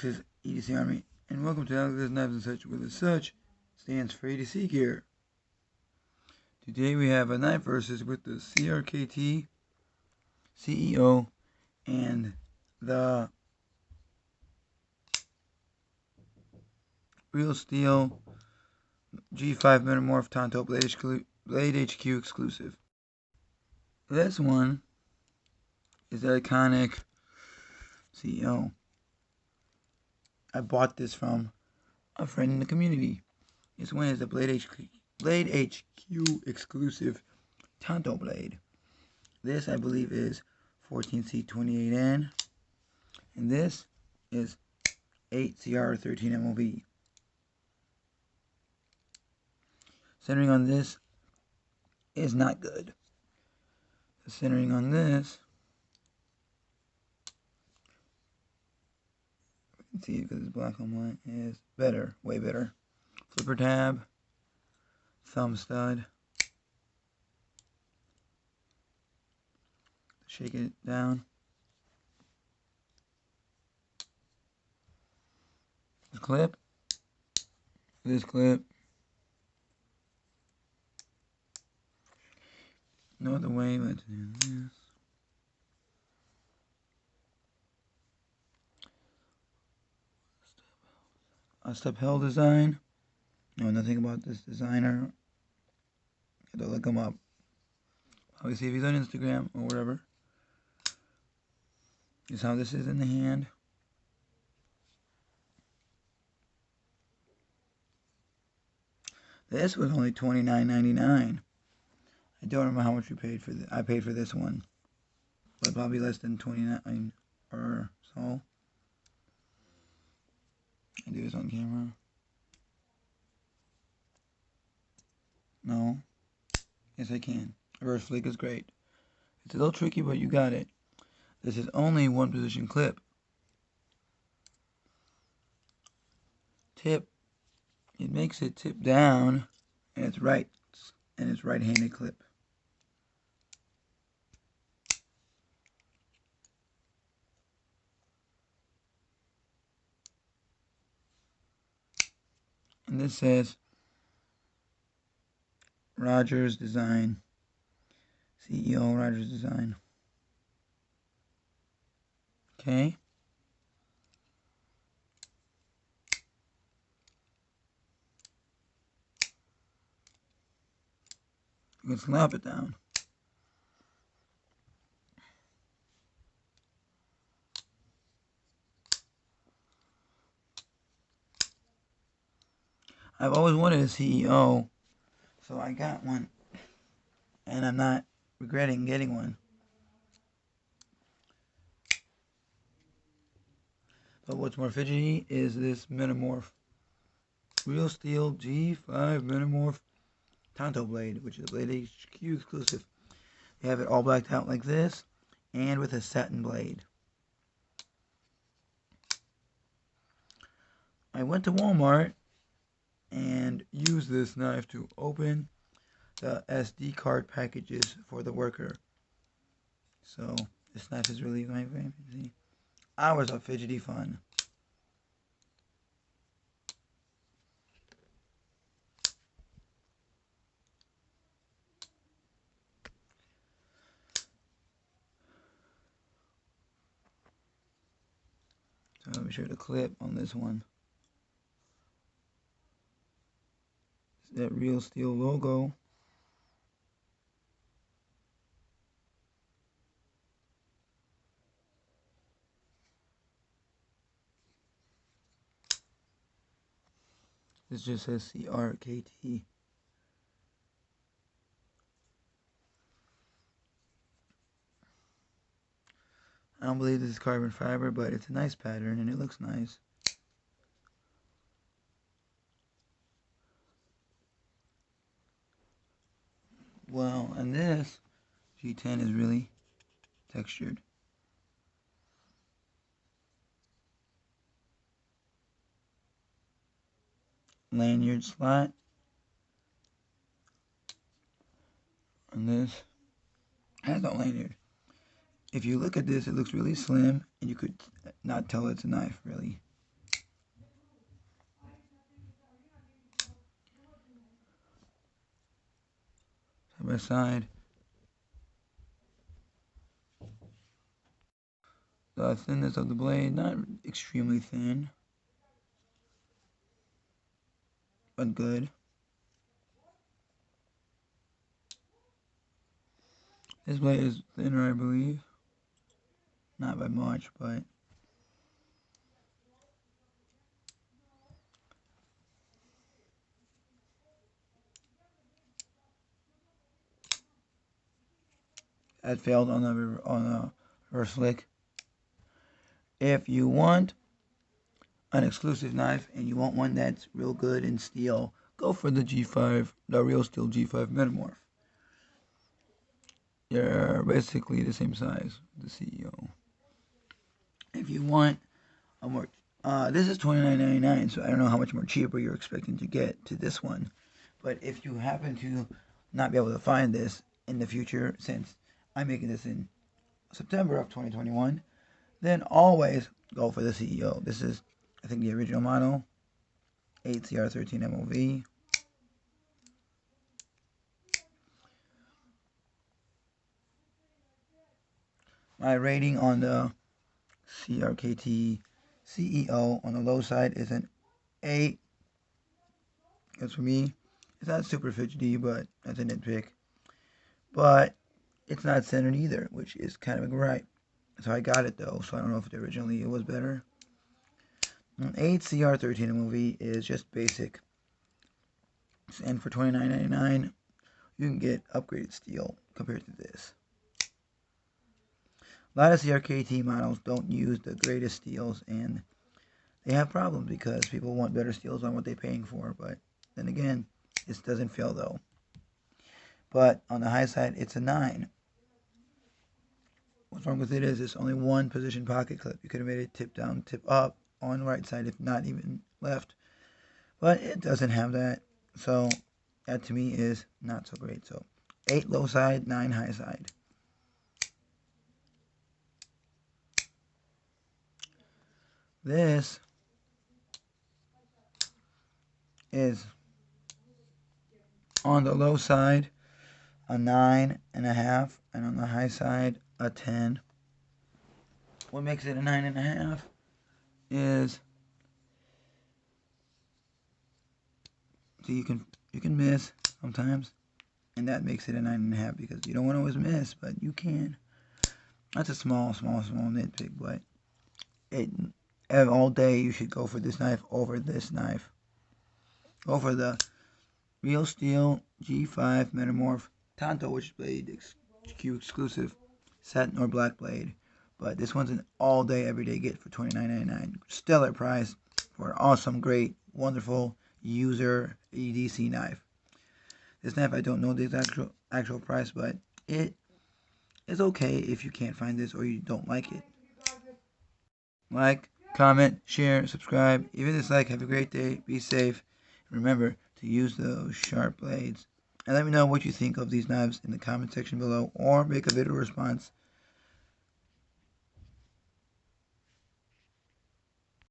Alex's EDC Army, and welcome to Alex's Knives and Such, where the such stands for EDC gear. Today we have a knife versus with the CRKT CEO and the Real Steel G5 Metamorph Tanto BladeHQ exclusive. This one is the iconic CEO. I bought this from a friend in the community. This one is the BladeHQ exclusive Tanto blade. This, I believe, is 14C28N, and this is 8CR13 MOV. Centering on this is not good. The centering on this, you can see it because it's black on white, is better, way better. Flipper tab, thumb stud. Shake it down. This clip. No other way but to do this. A step held design. Know nothing about this designer. You have to look him up. Probably see if he's on Instagram or whatever. This is how this is in the hand. This was only $29.99. I don't remember how much we paid for this. I paid for this one, but probably less than $29 or so. I do this on camera. No. Yes, I can. Reverse flick is great. It's a little tricky, but you got it. This is only one position clip. Tip. It makes it tip down, and it's right, and it's right-handed clip. And this says Rogers Design. CEO Rogers Design. Okay. You can slap it down. I've always wanted a CEO, so I got one, and I'm not regretting getting one. But what's more fidgety is this Metamorph Real Steel G5 Metamorph Tanto blade, which is a BladeHQ exclusive. They have it all blacked out like this, and with a satin blade. I went to Walmart and used this knife to open the SD card packages for the worker. So this knife is really my favorite. Hours of fidgety fun. So let me show you the clip on this one. It's that Real Steel logo. This just says CRKT. I don't believe this is carbon fiber, but it's a nice pattern and it looks nice. Well, and this G10 is really textured. Lanyard slot. And this has no lanyard. If you look at this, it looks really slim, and you could not tell it's a knife, really. by side. The thinness of the blade, not extremely thin, but good. This blade is thinner, I believe. Not by much, but that failed on the reverse flick. If you want an exclusive knife and you want one that's real good in steel, go for the G5, the Real Steel G5 Metamorph. They're basically the same size, the CEO. If you want a more, this is $29.99, so I don't know how much more cheaper you're expecting to get to this one. But if you happen to not be able to find this in the future, since I'm making this in September of 2021, then always go for the CEO. This is, I think, the original model, 8CR13 MOV. My rating on the CRKT CEO on the low side is an 8. Because for me, it's not super fidgety, but that's a nitpick. But it's not centered either, which is kind of a gripe. So I got it though, so I don't know if originally it was better. 8CR13 MOV is just basic. And for $29.99, you can get upgraded steel compared to this. A lot of CRKT models don't use the greatest steels, and they have problems because people want better steels on what they're paying for. But then again, this doesn't fail though. But on the high side, it's a 9. What's wrong with it is it's only one position pocket clip. You could have made it tip down, tip up on the right side, if not even left. But it doesn't have that. So that to me is not so great. So 8 low side, 9 high side. This is on the low side a 9.5, and on the high side a 10. What makes it a 9.5 is, see, you can miss sometimes, and that makes it a 9.5 because you don't want to always miss, but you can. That's a small nitpick, but all day you should go for this knife over this knife. Go for the Real Steel G5 Metamorph Tanto, which is BladeHQ exclusive, satin or black blade. But this one's an all day, everyday get for $29.99. Stellar price for an awesome, great, wonderful user EDC knife. This knife, I don't know the actual price, but it is okay if you can't find this or you don't like it. Like, comment, share, subscribe. Even dislike. Have a great day. Be safe. Remember to use those sharp blades. And let me know what you think of these knives in the comment section below, or make a video response